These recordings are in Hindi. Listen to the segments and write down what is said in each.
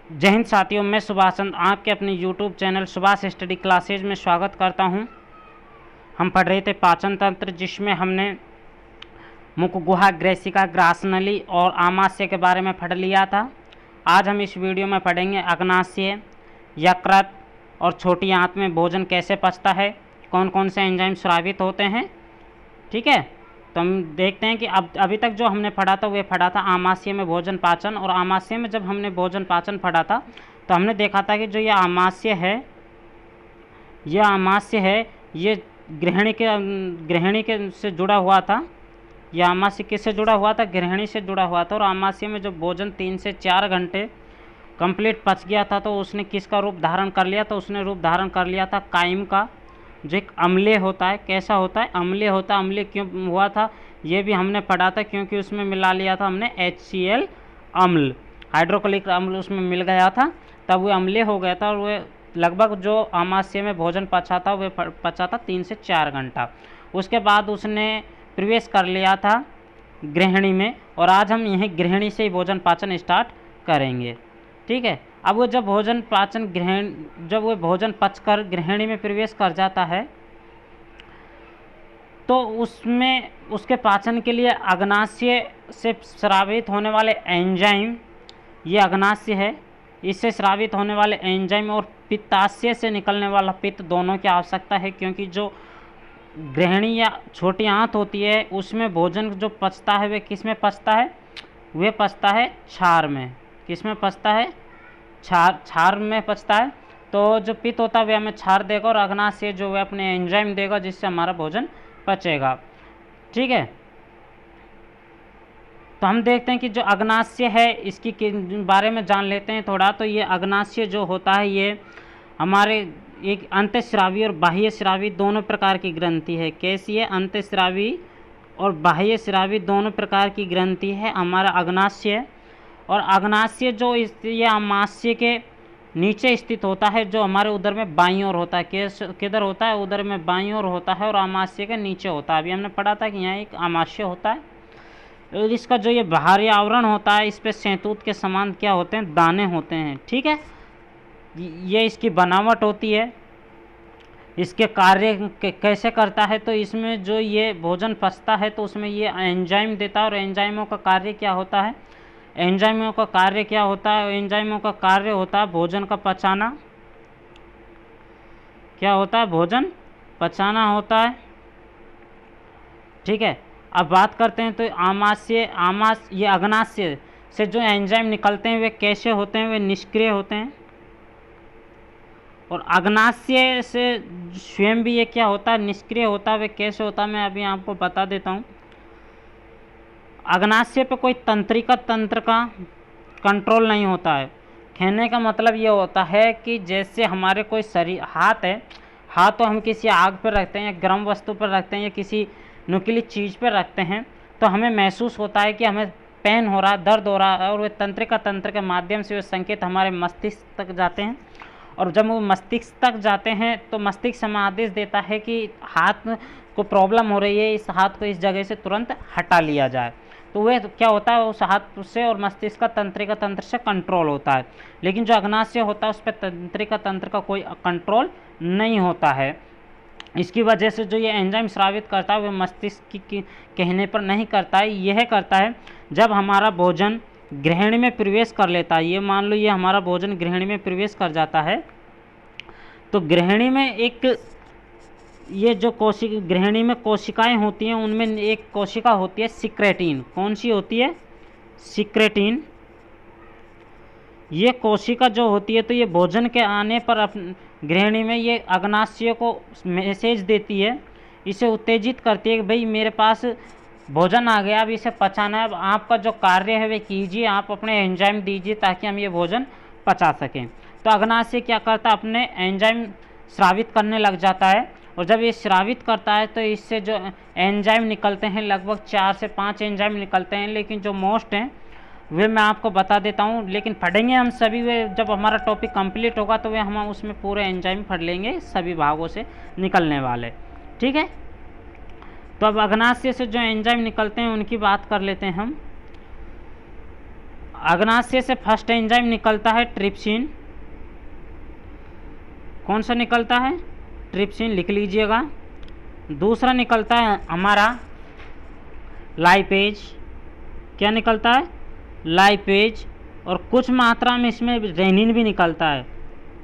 जय हिंद साथियों, मैं सुभाष चंद्र आपके अपने YouTube channel Subhash study classes में स्वागत करता हूं। हम पढ़ रहे थे पाचन तंत्र, जिसमें हमने मुख गुहा, ग्रेसिका, ग्रासनली और आमाशय के बारे में पढ़ लिया था। आज हम इस वीडियो में पढ़ेंगे अग्नाशय, यकृत और छोटी आंत में भोजन कैसे पचता है, कौन कौन से एंजाइम स्रावित होते हैं। ठीक है, तो हम देखते हैं कि अभी तक जो हमने पढ़ा था वह पढ़ा था आमाशय में भोजन पाचन। और आमाशय में जब हमने भोजन पाचन पढ़ा था तो हमने देखा था कि जो ये आमाशय है, ये गृहिणी के से जुड़ा हुआ था। यह आमाशय किससे जुड़ा हुआ था? गृहिणी से जुड़ा हुआ था। और आमाशय में जब भोजन 3 से 4 घंटे कंप्लीट पच गया था तो उसने किसका रूप धारण कर लिया? तो उसने रूप धारण कर लिया था काइम का, जो एक अम्लीय होता है। कैसा होता है? अम्लीय होता है। अम्लीय क्यों हुआ था ये भी हमने पढ़ा था, क्योंकि उसमें मिला लिया था हमने HCl अम्ल, हाइड्रोक्लोरिक अम्ल उसमें मिल गया था, तब वो अम्लीय हो गया था। और वह लगभग जो आमाशय में भोजन पचा था वह पचा था 3 से 4 घंटा। उसके बाद उसने प्रवेश कर लिया था गृहिणी में, और आज हम यहीं गृहिणी से ही भोजन पाचन स्टार्ट करेंगे। ठीक है, अब वो जब वो भोजन पचकर गृहिणी में प्रवेश कर जाता है तो उसमें उसके पाचन के लिए अग्नाशय से स्रावित होने वाले एंजाइम, ये अग्नाशय है, इससे स्रावित होने वाले एंजाइम और पित्ताशय से निकलने वाला पित्त दोनों की आवश्यकता है। क्योंकि जो गृहिणी या छोटी आंत होती है उसमें भोजन जो पचता है वह किस में पचता है? वह पचता है क्षार में। किस में पचता है? क्षार में पचता है। तो जो पित्त होता है वह हमें क्षार देगा और अग्नाशय जो है अपने एंजाइम देगा, जिससे हमारा भोजन पचेगा। ठीक है, तो हम देखते हैं कि जो अग्नाशय है इसकी बारे में जान लेते हैं थोड़ा। तो ये अग्नाशय जो होता है ये हमारे एक अंतःस्रावी और बाह्य स्रावी दोनों प्रकार की ग्रंथि है। कैसी है? अंतःस्रावी और बाह्य स्रावी दोनों प्रकार की ग्रंथि है हमारा अग्नाशय। और अग्नाशय जो ये आमाशय के नीचे स्थित होता है, जो हमारे उदर में बाईं ओर होता है। किधर होता है? उदर में बाईं ओर होता है और आमाशय के नीचे होता है। अभी हमने पढ़ा था कि यहाँ एक आमाशय होता है और इसका जो ये बाहरी आवरण होता है इस पे शहतूत के समान क्या होते हैं? दाने होते हैं। ठीक है, ये इसकी बनावट होती है। इसके कार्य कैसे करता है? तो इसमें जो ये भोजन पचता है तो उसमें ये एंजाइम देता है। और एंजाइमों का कार्य क्या होता है? एंजाइमों का कार्य क्या होता है? एंजाइमों का कार्य होता है भोजन का पचाना। क्या होता है? भोजन पचाना होता है। ठीक है, अब बात करते हैं तो ये अग्नाशय से जो एंजाइम निकलते हैं वे कैसे होते हैं? वे निष्क्रिय होते हैं। और अग्नाशय से स्वयं भी ये क्या होता है? निष्क्रिय होता है। वे कैसे होता है मैं अभी आपको बता देता हूँ। अग्नाशय पे कोई तंत्रिका तंत्र का कंट्रोल नहीं होता है। कहने का मतलब ये होता है कि जैसे हमारे कोई शरीर हाथ है, हाथ तो हम किसी आग पर रखते हैं या गर्म वस्तु पर रखते हैं या किसी नुकीली चीज़ पर रखते हैं तो हमें महसूस होता है कि हमें पेन हो रहा है, दर्द हो रहा है, और वे तंत्रिका तंत्र के माध्यम से वे संकेत हमारे मस्तिष्क तक जाते हैं। और जब वो मस्तिष्क तक जाते हैं तो मस्तिष्क हमें आदेश देता है कि हाथ को प्रॉब्लम हो रही है, इस हाथ को इस जगह से तुरंत हटा लिया जाए। तो वह क्या होता है? उस हाथ से और मस्तिष्क का तंत्रिका तंत्र से कंट्रोल होता है। लेकिन जो अग्नाशय होता है उस पर तंत्रिका तंत्र का कोई कंट्रोल नहीं होता है। इसकी वजह से जो ये एंजाइम स्रावित करता है वह मस्तिष्क की कहने पर नहीं करता है। यह करता है जब हमारा भोजन गृहिणी में प्रवेश कर लेता है। ये मान लो ये हमारा भोजन गृहिणी में प्रवेश कर जाता है तो गृहिणी में एक ये जो गृहिणी में कोशिकाएं होती हैं उनमें एक कोशिका होती है सिक्रेटिन। कौन सी होती है? सिक्रेटिन। ये कोशिका जो होती है तो ये भोजन के आने पर गृहिणी में ये अग्नाशय को मैसेज देती है, इसे उत्तेजित करती है कि भाई मेरे पास भोजन आ गया, अब इसे पचाना है, अब आपका जो कार्य है वे कीजिए, आप अपने एंजाइम दीजिए ताकि हम ये भोजन पचा सकें। तो अग्नाशय क्या करता है? अपने एंजाइम स्रावित करने लग जाता है। और जब ये स्रावित करता है तो इससे जो एंजाइम निकलते हैं लगभग 4 से 5 एंजाइम निकलते हैं, लेकिन जो मोस्ट हैं वे मैं आपको बता देता हूँ। लेकिन पढ़ेंगे हम सभी, वे जब हमारा टॉपिक कंप्लीट होगा तो वे हम उसमें पूरे एंजाइम पढ़ लेंगे सभी भागों से निकलने वाले। ठीक है, तो अब अग्नाशय से जो एंजाइम निकलते हैं उनकी बात कर लेते हैं हम। अग्नाशय से फर्स्ट एंजाइम निकलता है ट्रिप्सिन। कौन सा निकलता है? ट्रिप्सिन, लिख लीजिएगा। दूसरा निकलता है हमारा लाइपेज। क्या निकलता है? लाइपेज। और कुछ मात्रा में इसमें रेनिन भी निकलता है।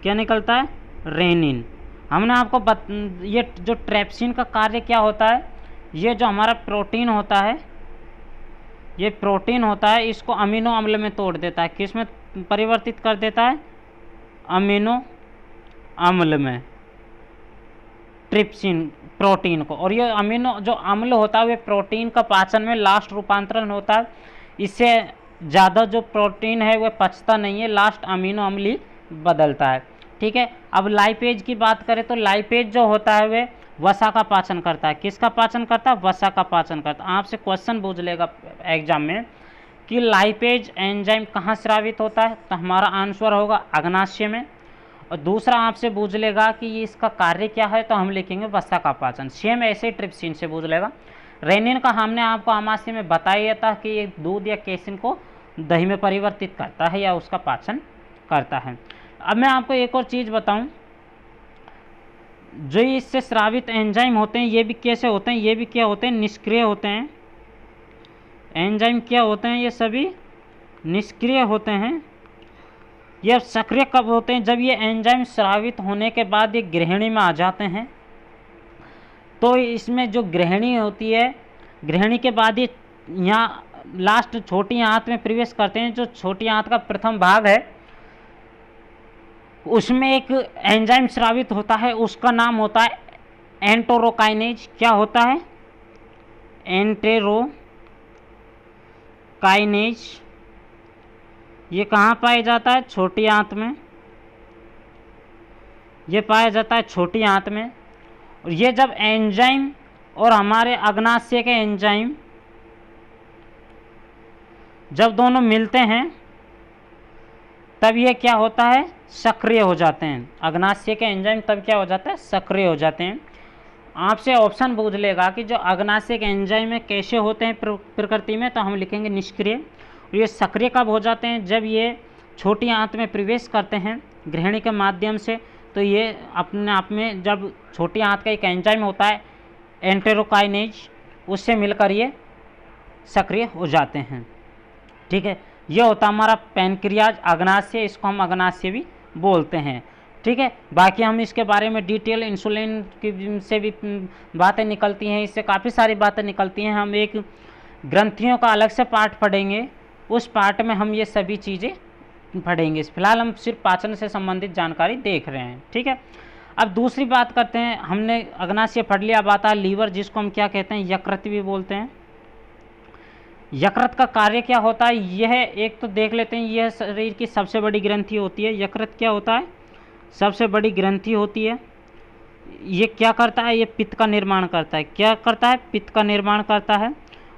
क्या निकलता है? रेनिन। हमने आपको ये जो ट्रिप्सिन का कार्य क्या होता है, ये जो हमारा प्रोटीन होता है, ये प्रोटीन होता है, इसको अमीनो अम्ल में तोड़ देता है। किस में परिवर्तित कर देता है? अमीनो अम्ल में, ट्रिप्सिन प्रोटीन को। और ये अमीनो जो अम्ल होता है, वे प्रोटीन का पाचन में लास्ट रूपांतरण होता है। इससे ज़्यादा जो प्रोटीन है वह पचता नहीं है, लास्ट अमीनो अम्ल ही बदलता है। ठीक है। अब लाइपेज की बात करें तो लाइपेज जो होता है वह वसा का पाचन करता है। किसका पाचन करता है? वसा का पाचन करता है। आपसे क्वेश्चन पूछ लेगा एग्जाम में कि लाइपेज एंजाइम कहाँ स्रावित होता है, तो हमारा आंसर होगा अग्नाशय में। और दूसरा आपसे पूछ लेगा कि ये इसका कार्य क्या है, तो हम लिखेंगे वसा का पाचन। सेम ऐसे ही ट्रिप्सिन से पूछ लेगा। रेनिन का हमने आपको आमाशय में बताया था कि ये दूध या केसिन को दही में परिवर्तित करता है या उसका पाचन करता है। अब मैं आपको एक और चीज़ बताऊं, जो इससे स्रावित एंजाइम होते हैं ये भी कैसे होते हैं? ये भी क्या होते हैं? निष्क्रिय होते हैं। एंजाइम क्या होते हैं? ये सभी निष्क्रिय होते हैं। ये सक्रिय कब होते हैं? जब ये एंजाइम स्रावित होने के बाद ये गृहिणी में आ जाते हैं। तो इसमें जो गृहिणी होती है, गृहिणी के बाद ये यहाँ लास्ट छोटी आंत में प्रवेश करते हैं। जो छोटी आंत का प्रथम भाग है उसमें एक एंजाइम स्रावित होता है, उसका नाम होता है एंटेरोकाइनेज। क्या होता है? एंटेरोकाइनेज। ये कहाँ पाया जाता है? छोटी आंत में। ये पाया जाता है छोटी आंत में। और ये जब एंजाइम और हमारे अग्नाशय के एंजाइम जब दोनों मिलते हैं तब ये क्या होता है? सक्रिय हो जाते हैं। अग्नाशय के एंजाइम तब क्या हो जाता है? सक्रिय हो जाते हैं। आपसे ऑप्शन पूछ लेगा कि जो अग्नाशय के एंजाइम में कैसे होते हैं प्रकृति में, तो हम लिखेंगे निष्क्रिय। और ये सक्रिय कब हो जाते हैं? जब ये छोटी आंत में प्रवेश करते हैं गृहिणी के माध्यम से। तो ये अपने आप में जब छोटी आंत का एक एंजाइम होता है एंटेरोकाइनेज, उससे मिलकर ये सक्रिय हो जाते हैं। ठीक है। ये होता हमारा पैनक्रियाज अग्नाशय, इसको हम अग्नाशय भी बोलते हैं। ठीक है। बाकी हम इसके बारे में डिटेल इंसुलिन की से भी बातें निकलती हैं, इससे काफ़ी सारी बातें निकलती हैं। हम एक ग्रंथियों का अलग से पार्ट पढ़ेंगे, उस पार्ट में हम ये सभी चीज़ें पढ़ेंगे। फिलहाल हम सिर्फ पाचन से संबंधित जानकारी देख रहे हैं। ठीक है। अब दूसरी बात करते हैं। हमने अग्नाशय पढ़ लिया। अब आता है लीवर, जिसको हम क्या कहते हैं? यकृत भी बोलते हैं। यकृत का कार्य क्या होता है? यह एक तो देख लेते हैं। यह शरीर की सबसे बड़ी ग्रंथि होती है। यकृत क्या होता है? सबसे बड़ी ग्रंथि होती है। ये क्या करता है? ये पित्त का निर्माण करता है। क्या करता है? पित्त का निर्माण करता है।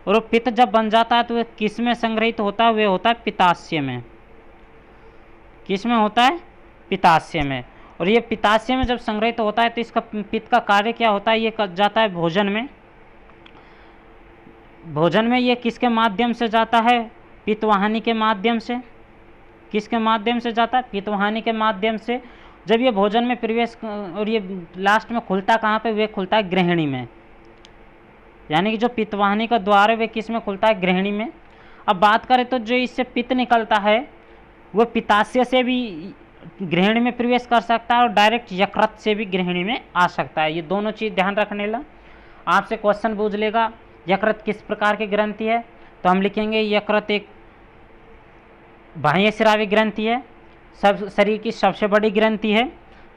और वो पित्त जब बन जाता है तो वह किस में संग्रहित होता है? वह होता है पित्ताशय में। किस में होता है? पित्ताशय में। और ये पित्ताशय में जब संग्रहित होता है तो इसका पित्त का कार्य क्या होता है? ये जाता है भोजन में। भोजन में ये किसके माध्यम से जाता है? पित्तवाहिनी के माध्यम से। किसके माध्यम से जाता है? पित्तवाहिनी के माध्यम से। जब ये भोजन में प्रवेश, और ये लास्ट में खुलता कहाँ पे? वे खुलता है गृहिणी में। यानी कि जो पित्तवाहिनी का द्वार है वे किस में खुलता है? गृहिणी में। अब बात करें तो जो इससे पित्त निकलता है वो पित्ताशय से भी गृहिणी में प्रवेश कर सकता है और डायरेक्ट यकृत से भी गृहिणी में आ सकता है। ये दोनों चीज़ ध्यान रखने ला। आपसे क्वेश्चन पूछ लेगा यकृत किस प्रकार की ग्रंथि है, तो हम लिखेंगे यकृत एक बाह्य स्रावी ग्रंथि है, सब शरीर की सबसे बड़ी ग्रंथि है।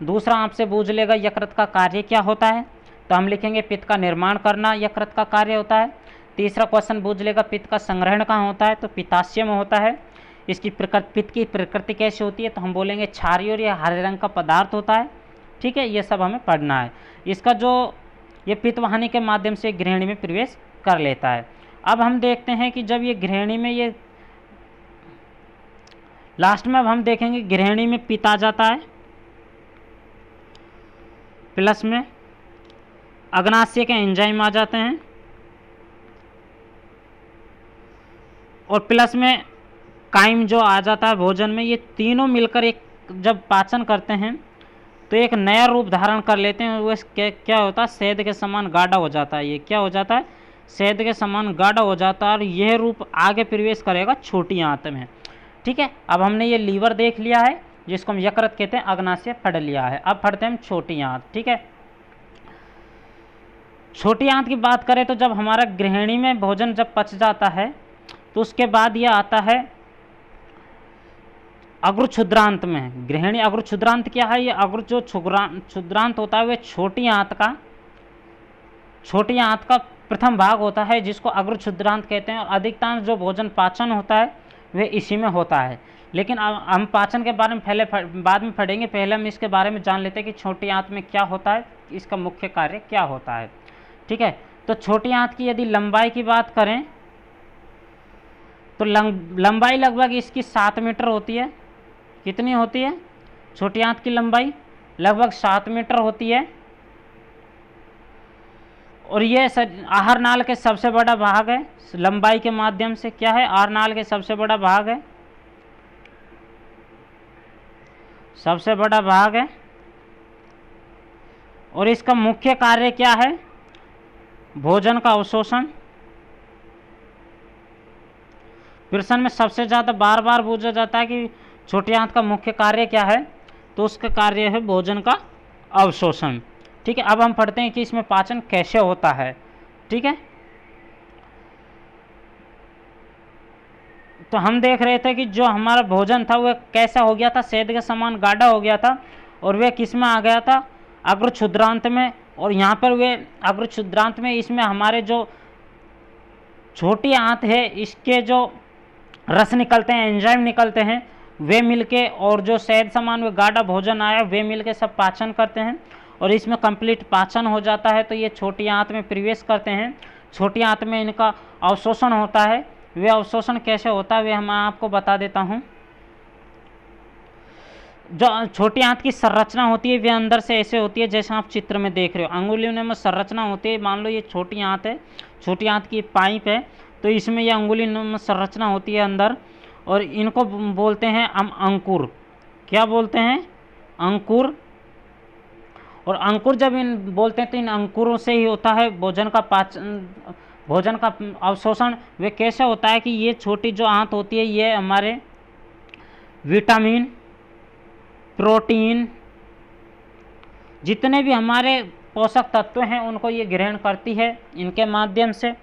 दूसरा आपसे पूछ लेगा यकृत का कार्य क्या होता है, तो हम लिखेंगे पित्त का निर्माण करना यकृत का कार्य होता है। तीसरा क्वेश्चन पूछ लेगा पित्त का संग्रहण कहाँ होता है, तो पित्ताशय में होता है। इसकी पित्त की प्रकृति कैसे होती है, तो हम बोलेंगे क्षारीय और यह हरे रंग का पदार्थ होता है। ठीक है। ये सब हमें पढ़ना है। इसका जो ये पित्तवाहिनी के माध्यम से गृहिणी में प्रवेश कर लेता है। अब हम देखते हैं कि जब ये गृहिणी में, ये लास्ट में अब हम देखेंगे गृहिणी में पित्त आ जाता है, प्लस में अग्नाशय के एंजाइम आ जाते हैं, और प्लस में काइम जो आ जाता है भोजन में, ये तीनों मिलकर एक जब पाचन करते हैं तो एक नया रूप धारण कर लेते हैं। वो क्या होता है, शहद के समान गाढ़ा हो जाता है। ये क्या हो जाता है, शहद के समान गाढ़ा हो जाता है और यह रूप आगे प्रवेश करेगा छोटी आंत में। ठीक है, अब हमने ये लीवर देख लिया है जिसको हम यकृत कहते हैं, अग्नाशय पढ़ लिया है। अब पढ़ते हैं हम छोटी आंत। ठीक है, छोटी आंत की बात करें तो जब हमारा गृहिणी में भोजन जब पच जाता है तो उसके बाद यह आता है अग्र क्षुद्रांत में। गृहिणी अग्र क्षुद्रांत क्या है, ये अग्र जो क्षुद्रांत होता है वह छोटी आंत का प्रथम भाग होता है जिसको अग्र क्षुद्रांत कहते हैं। और अधिकांश जो भोजन पाचन होता है वह इसी में होता है। लेकिन अब हम पाचन के बारे में बाद में पढ़ेंगे, पहले हम इसके बारे में जान लेते हैं कि छोटी आंत में क्या होता है, इसका मुख्य कार्य क्या होता है। ठीक है, तो छोटी आंत की यदि लंबाई की बात करें तो लंबाई लगभग इसकी 7 मीटर होती है। कितनी होती है, छोटी आंत की लंबाई लगभग 7 मीटर होती है। और ये आहार नाल के सबसे बड़ा भाग है, लंबाई के माध्यम से क्या है, आहार नाल के सबसे बड़ा भाग है, सबसे बड़ा भाग है। और इसका मुख्य कार्य क्या है, भोजन का अवशोषण। प्रश्न में सबसे ज़्यादा बार बार पूछा जाता है कि छोटी आंत का मुख्य कार्य क्या है, तो उसका कार्य है भोजन का अवशोषण। ठीक है, अब हम पढ़ते हैं कि इसमें पाचन कैसे होता है। ठीक है, तो हम देख रहे थे कि जो हमारा भोजन था वह कैसा हो गया था, शहद के समान गाढ़ा हो गया था और वह किस में आ गया था, अग्र क्षुद्रांत में। और यहाँ पर वे अग्र क्षुद्रांत में इसमें हमारे जो छोटी आंत है इसके जो रस निकलते हैं, एंजाइम निकलते हैं, वे मिलके और जो शहद समान वे गाढ़ा भोजन आया वे मिलके सब पाचन करते हैं और इसमें कंप्लीट पाचन हो जाता है। तो ये छोटी आंत में प्रवेश करते हैं। छोटी आंत में इनका अवशोषण होता है। वे अवशोषण कैसे होता है वे मैं आपको बता देता हूँ। जो छोटी आंत की संरचना होती है वे अंदर से ऐसे होती है जैसे आप चित्र में देख रहे हो। अंगुलियों में संरचना होती है, मान लो ये छोटी आंत है, छोटी आंत की पाइप है, तो इसमें यह अंगुली में संरचना होती है अंदर। और इनको बोलते हैं हम अंकुर। क्या बोलते हैं, अंकुर। और अंकुर जब इन बोलते हैं तो इन अंकुरों से ही होता है भोजन का पाचन, भोजन का अवशोषण। वे कैसे होता है कि ये छोटी जो आंत होती है ये हमारे विटामिन, प्रोटीन, जितने भी हमारे पोषक तत्व हैं उनको ये ग्रहण करती है इनके माध्यम से।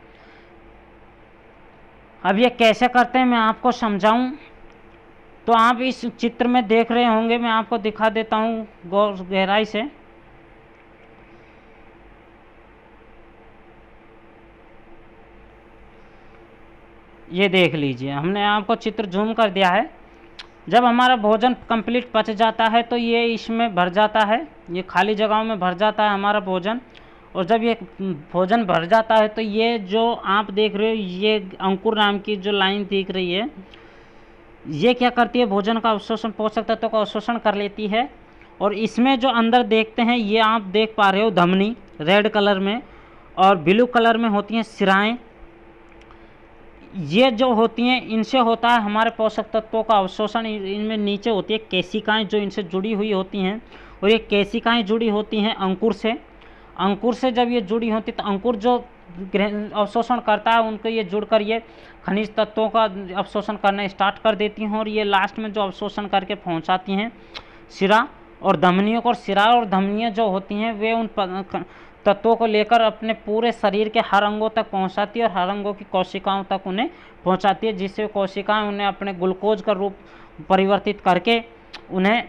अब ये कैसे करते हैं मैं आपको समझाऊं, तो आप इस चित्र में देख रहे होंगे, मैं आपको दिखा देता हूं गौर गहराई से। ये देख लीजिए, हमने आपको चित्र जूम कर दिया है। जब हमारा भोजन कंप्लीट पच जाता है तो ये इसमें भर जाता है, ये खाली जगहों में भर जाता है हमारा भोजन। और जब ये भोजन भर जाता है तो ये जो आप देख रहे हो ये अंकुर नाम की जो लाइन दिख रही है ये क्या करती है, भोजन का अवशोषण, पोषक तत्वों का अवशोषण कर लेती है। और इसमें जो अंदर देखते हैं ये आप देख पा रहे हो धमनी रेड कलर में, और ब्लू कलर में होती हैं सिराएं। ये जो होती हैं इनसे होता है हमारे पोषक तत्वों का अवशोषण। इनमें नीचे होती है केशिकाएं जो इनसे जुड़ी हुई होती हैं, और ये केशिकाएं जुड़ी होती हैं अंकुर से। अंकुर से जब ये जुड़ी होती तो अंकुर जो अवशोषण करता है उनको ये जुड़कर ये खनिज तत्वों का अवशोषण करना स्टार्ट कर देती हैं। और ये लास्ट में जो अवशोषण करके पहुंचाती हैं सिरा और धमनियों को। और सिरा और धमनियाँ जो होती हैं वे उन तत्वों को लेकर अपने पूरे शरीर के हर अंगों तक पहुंचाती है और हर अंगों की कोशिकाओं तक उन्हें पहुंचाती है, जिससे कोशिकाएं उन्हें अपने ग्लूकोज का रूप परिवर्तित करके उन्हें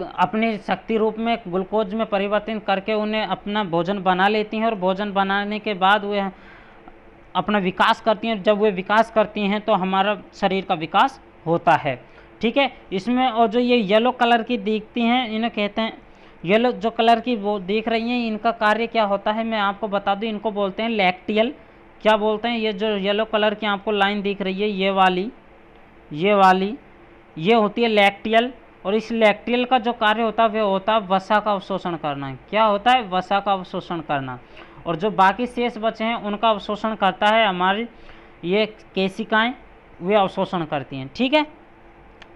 अपनी शक्ति रूप में ग्लूकोज में परिवर्तित करके उन्हें अपना भोजन बना लेती हैं। और भोजन बनाने के बाद वे अपना विकास करती हैं। जब वे विकास करती हैं तो हमारा शरीर का विकास होता है। ठीक है, इसमें और जो ये येलो कलर की दिखती हैं इन्हें कहते हैं, येलो जो कलर की वो देख रही हैं इनका कार्य क्या होता है मैं आपको बता दूं, इनको बोलते हैं लैक्टियल। क्या बोलते हैं, ये जो येलो कलर की आपको लाइन दिख रही है ये वाली ये होती है लैक्टियल। और इस लैक्टियल का जो कार्य होता है वह होता है वसा का अवशोषण करना। क्या होता है, वसा का अवशोषण करना। और जो बाकी शेष बचे हैं उनका अवशोषण करता है हमारी ये केशिकाएं। वे अवशोषण करती हैं। ठीक है,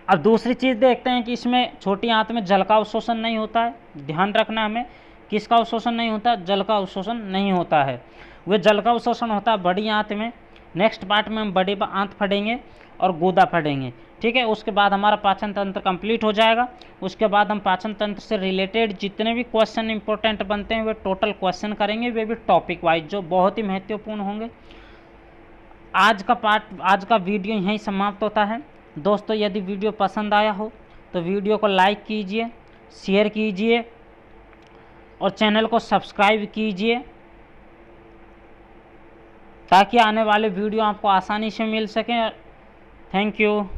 अब दूसरी चीज़ देखते हैं कि इसमें छोटी आंत में जल का अवशोषण नहीं होता है। ध्यान रखना हमें, किसका अवशोषण नहीं होता? जल का अवशोषण नहीं होता है। वे जल का अवशोषण होता है बड़ी आंत में। नेक्स्ट पार्ट में हम बड़ी आंत पढ़ेंगे और गूदा पढ़ेंगे। ठीक है, उसके बाद हमारा पाचन तंत्र कंप्लीट हो जाएगा। उसके बाद हम पाचन तंत्र से रिलेटेड जितने भी क्वेश्चन इंपॉर्टेंट बनते हैं वे टोटल क्वेश्चन करेंगे, वे भी टॉपिक वाइज, जो बहुत ही महत्वपूर्ण होंगे। आज का वीडियो यहीं समाप्त होता है। दोस्तों, यदि वीडियो पसंद आया हो तो वीडियो को लाइक कीजिए, शेयर कीजिए और चैनल को सब्सक्राइब कीजिए, ताकि आने वाले वीडियो आपको आसानी से मिल सकें। Thank you.